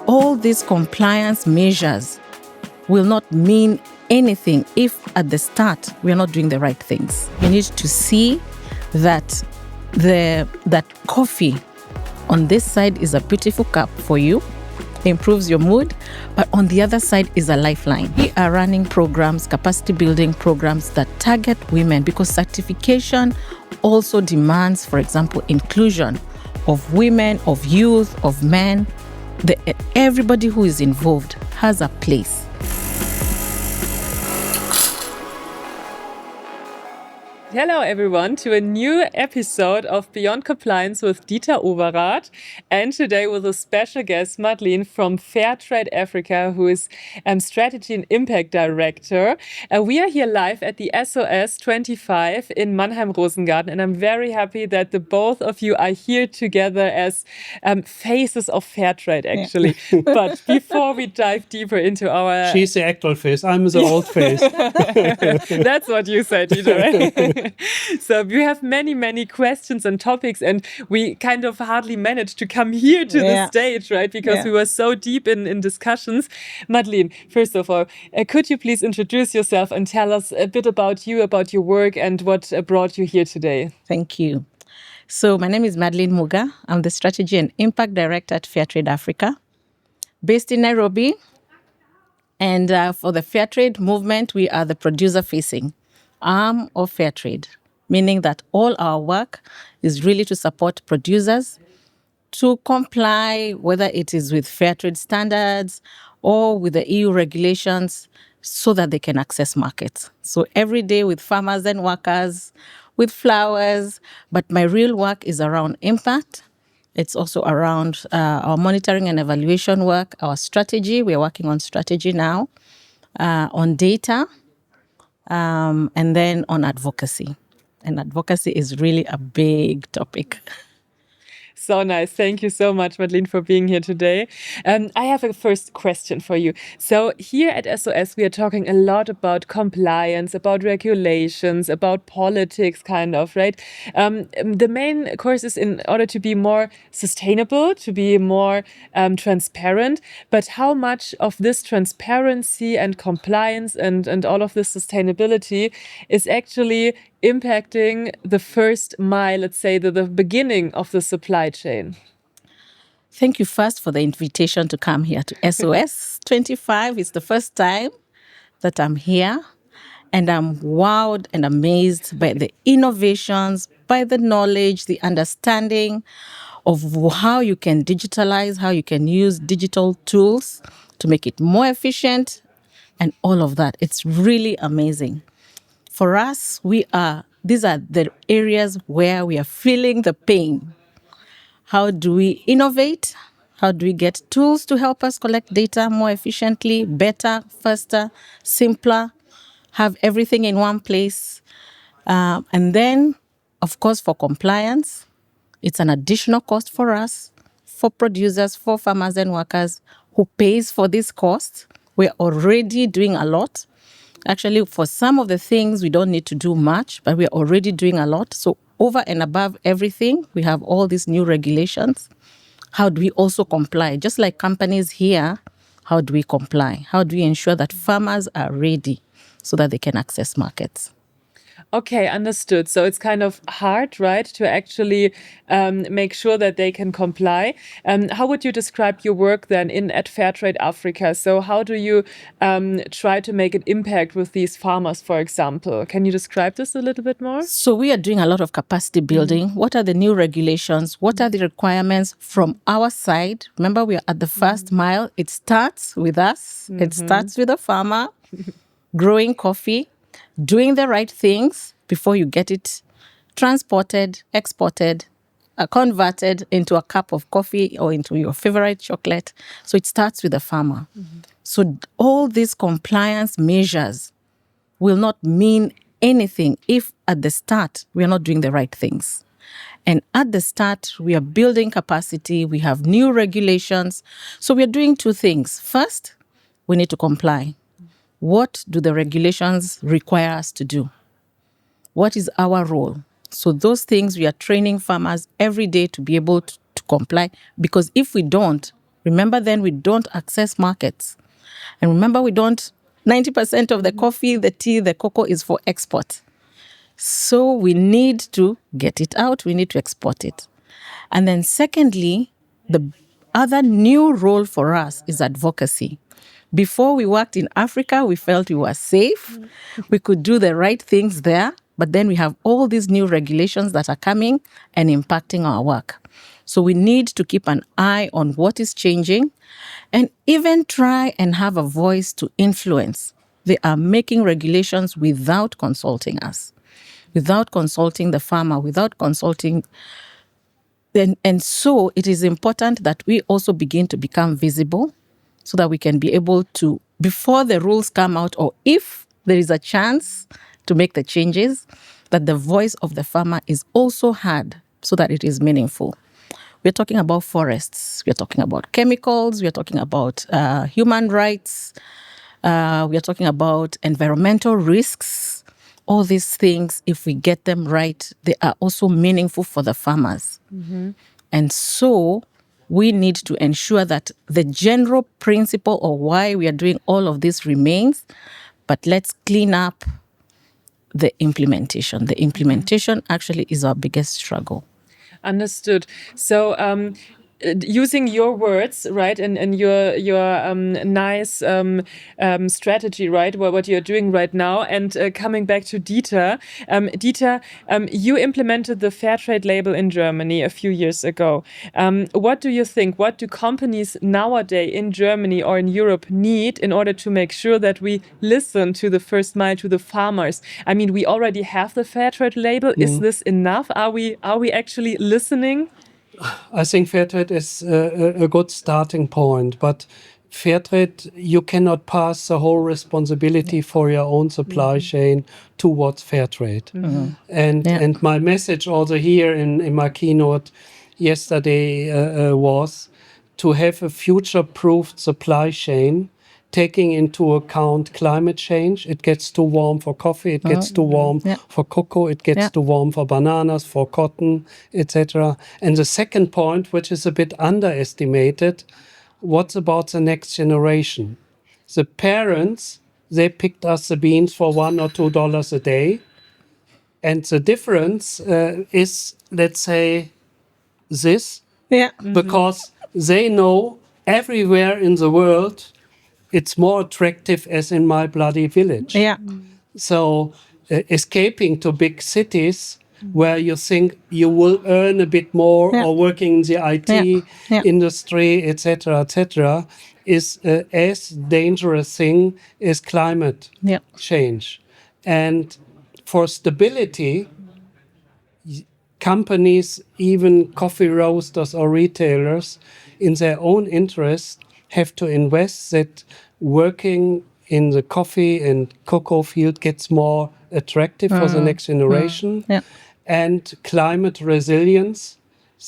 All these compliance measures will not mean anything if at the start we are not doing the right things. You need to see that that coffee on this side is a beautiful cup for you, improves your mood, but on the other side is a lifeline. We are running programs, capacity building programs that target women because certification also demands, for example, inclusion of women, of youth, of men. Everybody who is involved has a place. Hello everyone to a new episode of Beyond Compliance with Dieter Overath, and today with a special guest, Madeline from Fairtrade Africa, who is Strategy and Impact Director. We are here live at the SOS 25 in Mannheim Rosengarten, and I'm very happy that the both of you are here together as faces of Fairtrade, actually. Yeah. But before we dive deeper into our... She's the actual face, I'm the old face. That's what you said, Dieter, right? So we have many questions and topics, and we kind of hardly managed to come here to the stage, right? Because we were so deep in discussions. Madeline, first of all, could you please introduce yourself and tell us a bit about you, about your work, and what brought you here today? Thank you. So my name is Madeline Muga. I'm the Strategy and Impact Director at Fairtrade Africa, based in Nairobi. And for the Fairtrade movement, we are the producer-facing arm of Fairtrade, meaning that all our work is really to support producers to comply, whether it is with Fairtrade standards or with the EU regulations, so that they can access markets. So every day with farmers and workers, with flowers, but my real work is around impact. It's also around our monitoring and evaluation work, our strategy. We're working on strategy now, on data, and then on advocacy. And advocacy is really a big topic. So nice. Thank you so much, Madeline, for being here today. I have a first question for you. So here at SOS, we are talking a lot about compliance, about regulations, about politics, kind of, right? The main course is in order to be more sustainable, to be more transparent. But how much of this transparency and compliance and all of this sustainability is actually impacting the first mile, let's say, the beginning of the supply chain? Thank you first for the invitation to come here to SOS 25. It's the first time that I'm here, and I'm wowed and amazed by the innovations, by the knowledge, the understanding of how you can digitalize, how you can use digital tools to make it more efficient, and all of that. It's really amazing. For us, these are the areas where we are feeling the pain. How do we innovate? How do we get tools to help us collect data more efficiently, better, faster, simpler, have everything in one place? And then, of course, for compliance, it's an additional cost for us, for producers, for farmers and workers. Who pays for this cost? We're already doing a lot. Actually, for some of the things, we don't need to do much, but we're already doing a lot. So over and above everything, we have all these new regulations. How do we also comply? Just like companies here, how do we comply? How do we ensure that farmers are ready so that they can access markets? Okay, understood. So it's kind of hard, right, to actually make sure that they can comply. How would you describe your work then at Fairtrade Africa? So how do you try to make an impact with these farmers, for example? Can you describe this a little bit more? So we are doing a lot of capacity building. Mm-hmm. What are the new regulations? What are the requirements from our side? Remember, we are at the first mile. It starts with us. Mm-hmm. It starts with a farmer growing coffee, doing the right things before you get it transported, exported, converted into a cup of coffee or into your favorite chocolate. So it starts with the farmer. Mm-hmm. So all these compliance measures will not mean anything if at the start we are not doing the right things. And at the start, we are building capacity. We have new regulations. So we are doing two things. First, we need to comply. What do the regulations require us to do? What is our role? So those things, we are training farmers every day to be able to comply. Because if we don't, remember then we don't access markets. And remember 90% of the coffee, the tea, the cocoa is for export. So we need to get it out. We need to export it. And then secondly, the other new role for us is advocacy. Before we worked in Africa, we felt we were safe. We could do the right things there. But then we have all these new regulations that are coming and impacting our work. So we need to keep an eye on what is changing and even try and have a voice to influence. They are making regulations without consulting us, without consulting the farmer, without consulting. And so it is important that we also begin to become visible so that we can be able to, before the rules come out, or if there is a chance to make the changes, that the voice of the farmer is also heard so that it is meaningful. We're talking about forests. We're talking about chemicals. We're talking about human rights. We're talking about environmental risks. All these things, if we get them right, they are also meaningful for the farmers. Mm-hmm. And so we need to ensure that the general principle of why we are doing all of this remains, but let's clean up the implementation. The implementation actually is our biggest struggle. Understood. So, using your words, right, and your nice strategy, right, what you're doing right now, and coming back to Dieter, Dieter, you implemented the Fairtrade label in Germany a few years ago. What do you think? What do companies nowadays in Germany or in Europe need in order to make sure that we listen to the first mile, to the farmers? I mean, we already have the Fairtrade label. Is this enough? Are we actually listening? I think Fairtrade is a good starting point, but Fairtrade, you cannot pass the whole responsibility for your own supply chain towards Fairtrade. And my message also here in my keynote yesterday was to have a future-proofed supply chain taking into account climate change. It gets too warm for coffee, it gets too warm for cocoa, it gets too warm for bananas, for cotton, etc. And the second point, which is a bit underestimated, what about the next generation? The parents, they picked us the beans for $1 or $2 a day. And the difference is, let's say, this, because they know everywhere in the world it's more attractive as in my bloody village. So escaping to big cities where you think you will earn a bit more or working in the IT industry, etc., is as dangerous thing as climate change. And for stability, companies, even coffee roasters or retailers, in their own interest, have to invest that working in the coffee and cocoa field gets more attractive for the next generation. And climate resilience,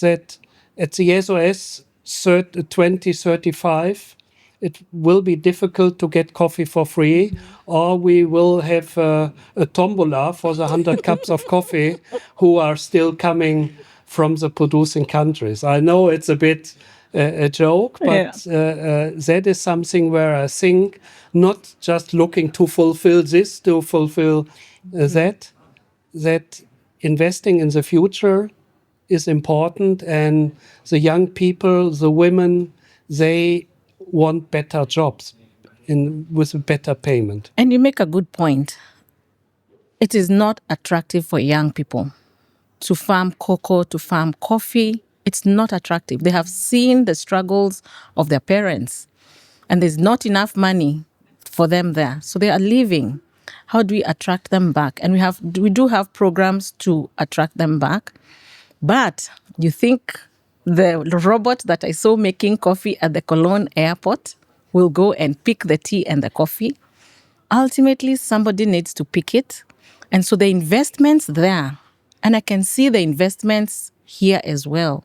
that at the SOS 2035, it will be difficult to get coffee for free, or we will have a tombola for the 100 cups of coffee who are still coming from the producing countries. I know it's a bit a joke, but that is something where I think not just looking to fulfill this, to fulfill that investing in the future is important, and the young people, the women, they want better jobs with better payment. And you make a good point. It is not attractive for young people to farm cocoa, to farm coffee. It's not attractive. They have seen the struggles of their parents, and there's not enough money for them there. So they are leaving. How do we attract them back? And we do have programs to attract them back. But you think the robot that I saw making coffee at the Cologne airport will go and pick the tea and the coffee? Ultimately, somebody needs to pick it. And so the investments there, and I can see the investments here as well,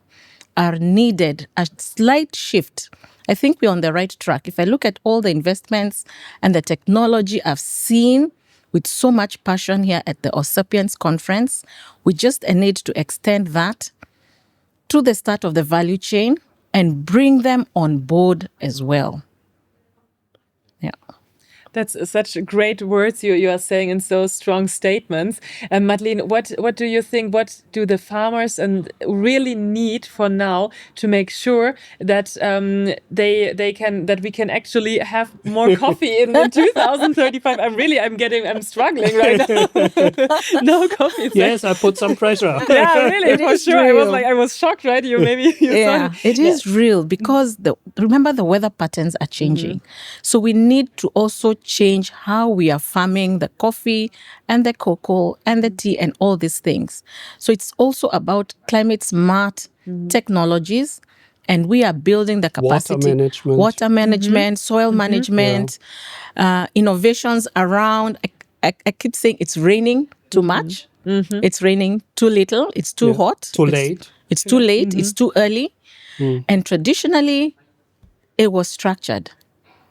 are needed. A slight shift. I think we're on the right track. If I look at all the investments and the technology I've seen with so much passion here at the Osapiens conference. We just need to extend that to the start of the value chain and bring them on board as well. Yeah. That's such great words you are saying in so strong statements. Madeline, what do you think? What do the farmers and really need for now to make sure that they can that we can actually have more coffee in 2035? I'm struggling right now. No coffee. It's Yes, I put some pressure. yeah, really, for sure. I was shocked, right? You Yeah, it is real because remember the weather patterns are changing. So we need to also change how we are farming the coffee and the cocoa and the tea and all these things. So it's also about climate smart technologies, and we are building the capacity. Water management, soil management, innovations around. I keep saying it's raining too much. It's raining too little. It's too hot. Too late. It's too late. It's too early. And traditionally, it was structured.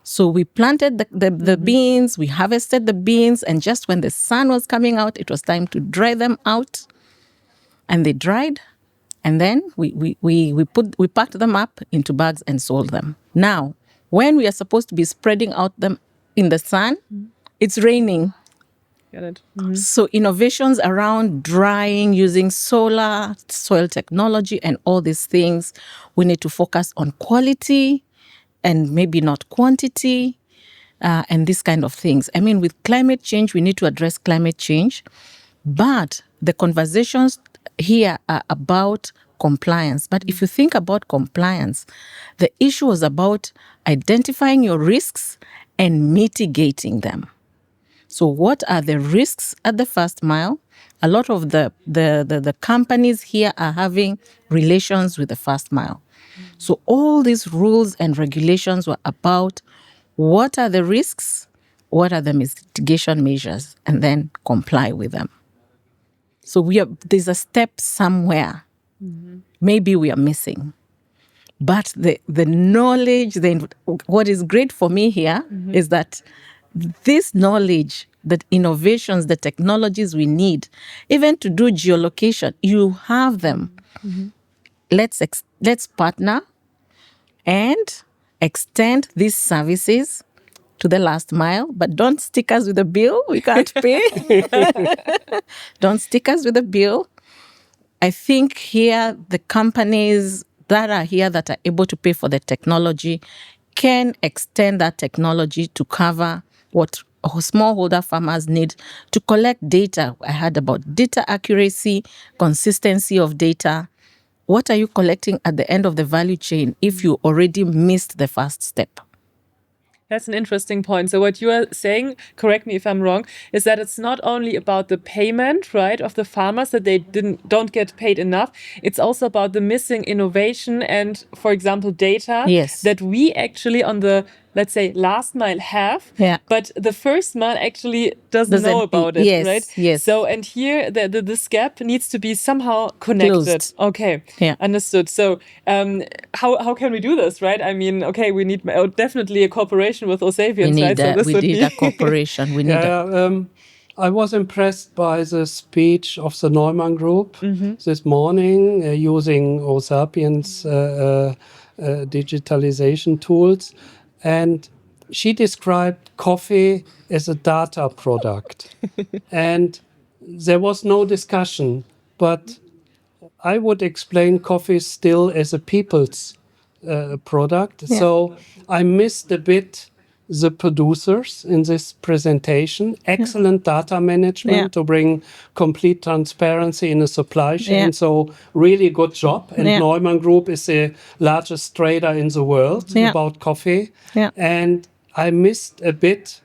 So we planted the beans, we harvested the beans, and just when the sun was coming out, it was time to dry them out. And they dried, and then we packed them up into bags and sold them. Now, when we are supposed to be spreading out them in the sun, it's raining. Got it. So innovations around drying using solar, soil technology, and all these things, we need to focus on quality and maybe not quantity, and these kind of things. I mean, with climate change, we need to address climate change, but the conversations here are about compliance. But if you think about compliance, the issue was about identifying your risks and mitigating them. So what are the risks at the first mile? A lot of the companies here are having relations with the first mile. So all these rules and regulations were about what are the risks, what are the mitigation measures, and then comply with them. So there's a step somewhere. Maybe we are missing. But the knowledge, what is great for me here is that this knowledge, the innovations, the technologies we need, even to do geolocation, you have them. Let's partner and extend these services to the last mile, but don't stick us with a bill. We can't pay. Don't stick us with a bill. I think here the companies that are here that are able to pay for the technology can extend that technology to cover what smallholder farmers need to collect data. I heard about data accuracy, consistency of data. What are you collecting at the end of the value chain if you already missed the first step? That's an interesting point. So what you are saying, correct me if I'm wrong, is that it's not only about the payment, right, of the farmers, that they don't get paid enough. It's also about the missing innovation and, for example, data that we actually on the, let's say, last mile have, but the first mile actually doesn't know about it, right? Yes. So, and here this gap needs to be somehow connected. Closed. Okay, understood. So, how can we do this, right? I mean, okay, we need definitely a cooperation with Osapiens, right? We need a cooperation. We need I was impressed by the speech of the Neumann Group this morning using Osapiens digitalization tools. And she described coffee as a data product. And there was no discussion, but I would explain coffee still as a people's product. Yeah. So I missed a bit the producers in this presentation. Excellent data management to bring complete transparency in a supply chain. So really good job. And Neumann Group is the largest trader in the world about coffee. And I missed a bit,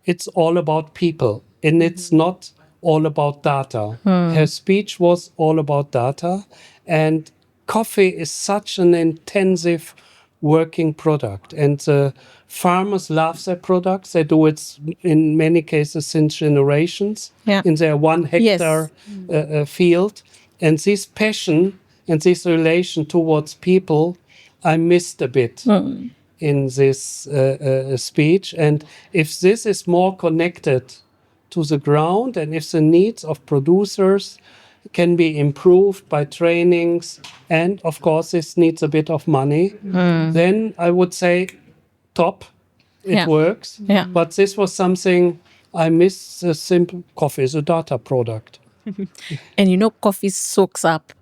it's all about people. And it's not all about data. Her speech was all about data. And coffee is such an intensive working product, and the farmers love their products. They do it in many cases since generations in their 1 hectare field. And this passion and this relation towards people, I missed a bit in this speech. And if this is more connected to the ground, and if the needs of producers can be improved by trainings, and of course this needs a bit of money, then I would say top, it Yeah. works. Yeah. But this was something I miss. The simple coffee is a data product. And you know, coffee soaks up.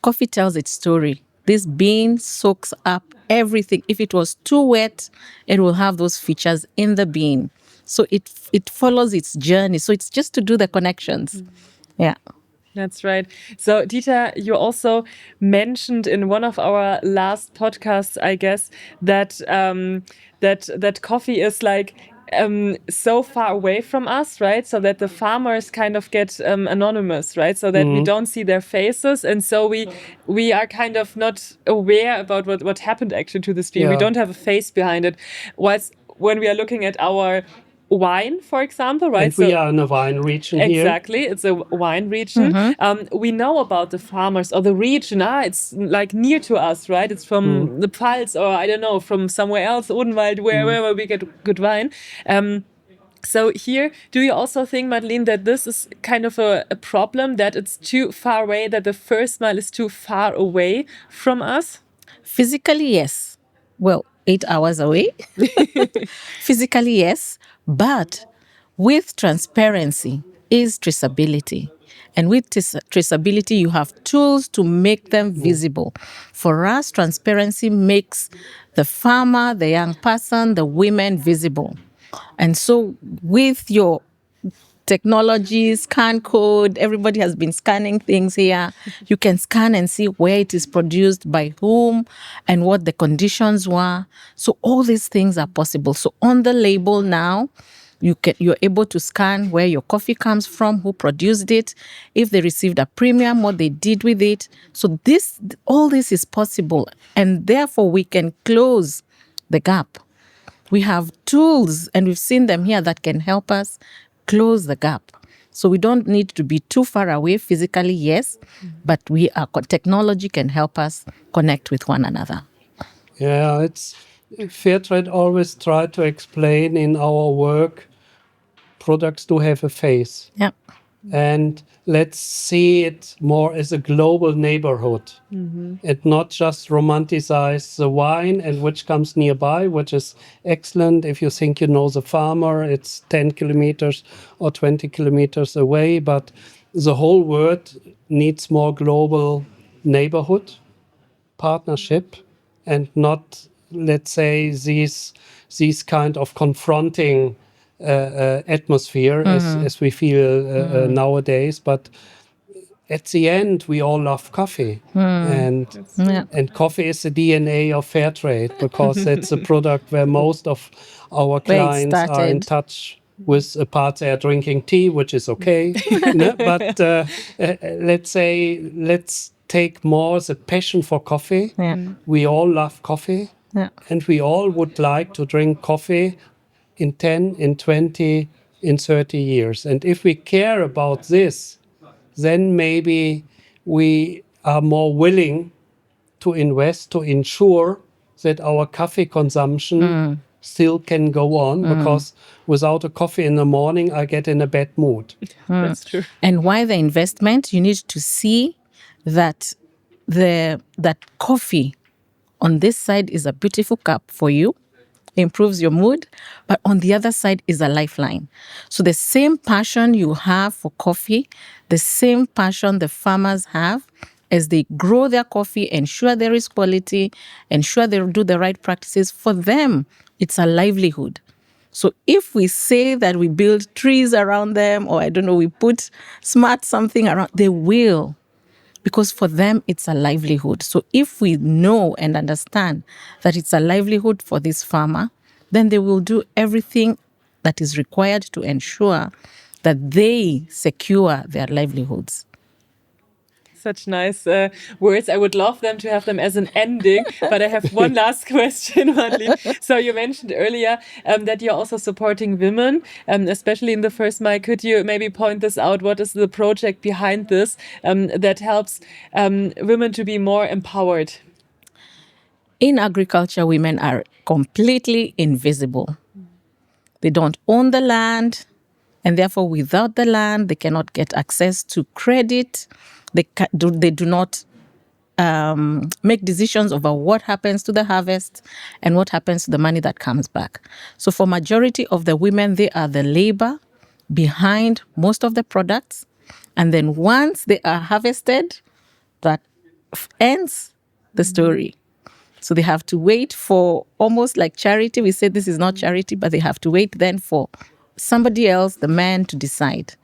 Coffee tells its story. This bean soaks up everything. If it was too wet, it will have those features in the bean. So it follows its journey. So it's just to do the connections. Yeah. That's right. So, Dieter, you also mentioned in one of our last podcasts, I guess, that that coffee is like so far away from us, right? So that the farmers kind of get anonymous, right? So that we don't see their faces, and so we are kind of not aware about what happened actually to this bean. We Yeah. don't have a face behind it. Whilst when we are looking at our wine, for example, right? And we are in a wine region here. Exactly, it's a wine region. We know about the farmers or the region. It's like near to us, right? It's from the Pfalz, or I don't know, from somewhere else, Odenwald, wherever we get good wine. So here, do you also think, Madeline, that this is kind of a problem, that it's too far away, that the first mile is too far away from us? Physically, yes. Well, 8 hours away. Physically, yes. But with transparency is traceability. And with traceability, you have tools to make them visible. For us, transparency makes the farmer, the young person, the women visible. And so with your technology, scan code, everybody has been scanning things here. You can scan and see where it is produced, by whom, and what the conditions were. So all these things are possible. So on the label now, you're able to scan where your coffee comes from, who produced it, if they received a premium, what they did with it. So all this is possible, and therefore we can close the gap. We have tools, and we've seen them here, that can help us close the gap. So we don't need to be too far away physically, yes, but technology can help us connect with one another. Yeah, it's Fairtrade always try to explain in our work, products do have a face. Yeah. And let's see it more as a global neighborhood, and not just romanticize the wine and which comes nearby, which is excellent. If you think you know the farmer, it's 10 kilometers or 20 kilometers away, but the whole world needs more global neighborhood partnership, and not, let's say, these kind of confronting atmosphere as we feel nowadays. But at the end, we all love coffee, and Yeah. and coffee is the DNA of Fairtrade, because that's a product where most of our Where it clients are in started. touch with. Apart they are drinking tea, which is okay, no? But let's take more the passion for coffee. Yeah. We all love coffee, Yeah. and we all would like to drink coffee in 10, in 20, in 30 years. And if we care about this, then maybe we are more willing to invest to ensure that our coffee consumption still can go on, because without a coffee in the morning, I get in a bad mood. That's true. And why the investment? You need to see that that coffee on this side is a beautiful cup for you, improves your mood, but on the other side is a lifeline. So the same passion you have for coffee, the same passion the farmers have as they grow their coffee, ensure there is quality, ensure they do the right practices, for them, it's a livelihood. So if we say that we build trees around them, or I don't know, we put smart something around, they will, because for them it's a livelihood. So if we know and understand that it's a livelihood for this farmer, then they will do everything that is required to ensure that they secure their livelihoods. Such nice words. I would love them to have them as an ending, but I have one last question, Madeline. So you mentioned earlier that you're also supporting women, especially in the first mile. Could you maybe point this out? What is the project behind this that helps women to be more empowered? In agriculture, women are completely invisible. They don't own the land. And therefore, without the land, they cannot get access to credit. They do not make decisions over what happens to the harvest and what happens to the money that comes back. So for majority of the women, they are the labor behind most of the products. And then once they are harvested, that ends the story. So they have to wait for, almost like charity. We say this is not charity, but they have to wait then for somebody else, the man, to decide.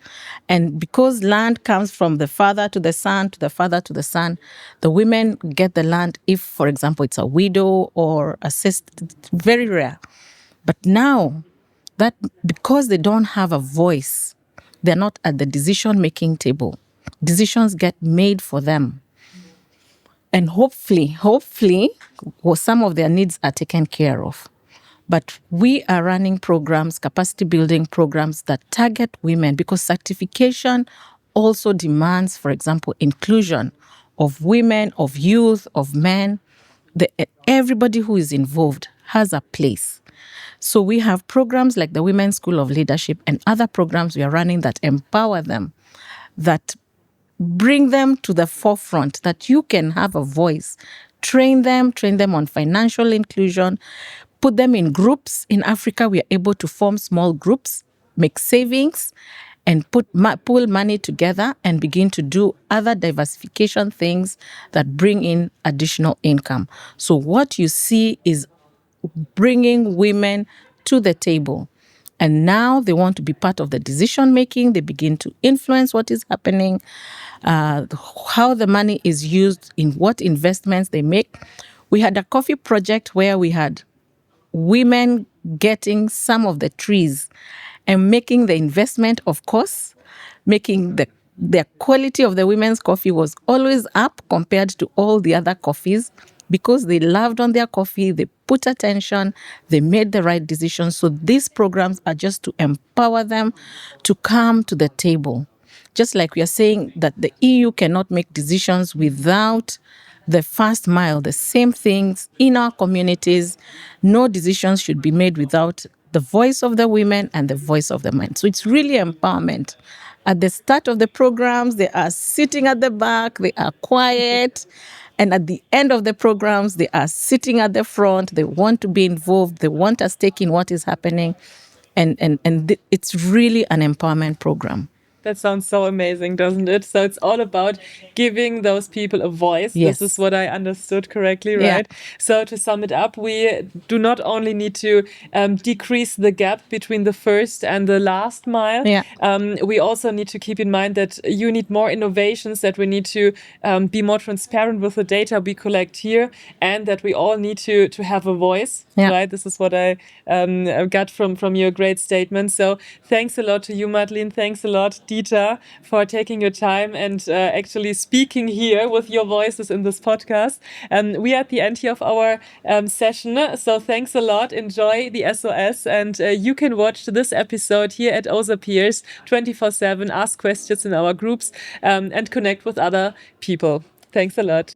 And because land comes from the father to the son, to the father to the son, the women get the land if, for example, it's a widow or a sister. It's very rare. But now, that because they don't have a voice, they're not at the decision-making table. Decisions get made for them. And hopefully, some of their needs are taken care of. But we are running programs, capacity building programs that target women, because certification also demands, for example, inclusion of women, of youth, of men. Everybody who is involved has a place. So we have programs like the Women's School of Leadership and other programs we are running that empower them, that bring them to the forefront, that you can have a voice. Train them on financial inclusion, put them in groups. In Africa, we are able to form small groups, make savings, and pool money together and begin to do other diversification things that bring in additional income. So what you see is bringing women to the table. And now they want to be part of the decision making. They begin to influence what is happening, how the money is used, in what investments they make. We had a coffee project where we had women getting some of the trees and making the investment, of course, making the quality of the women's coffee was always up compared to all the other coffees, because they loved on their coffee, they put attention, they made the right decisions. So these programs are just to empower them to come to the table. Just like we are saying that the EU cannot make decisions without the first mile, the same things in our communities. No decisions should be made without the voice of the women and the voice of the men. So it's really empowerment. At the start of the programs, they are sitting at the back, they are quiet. And at the end of the programs, they are sitting at the front. They want to be involved. They want a stake in what is happening. And it's really an empowerment program. That sounds so amazing, doesn't it? So it's all about giving those people a voice. Yes. This is what I understood correctly, right? Yeah. So to sum it up, we do not only need to decrease the gap between the first and the last mile. Yeah. We also need to keep in mind that you need more innovations, that we need to be more transparent with the data we collect here, and that we all need to have a voice, Yeah. right? This is what I got from your great statement. So thanks a lot to you, Madeline. Thanks a lot, Dieter, for taking your time and actually speaking here with your voices in this podcast. We are at the end here of our session, so thanks a lot. Enjoy the SOS, and you can watch this episode here at OSA Peers 24/7, ask questions in our groups, and connect with other people. Thanks a lot.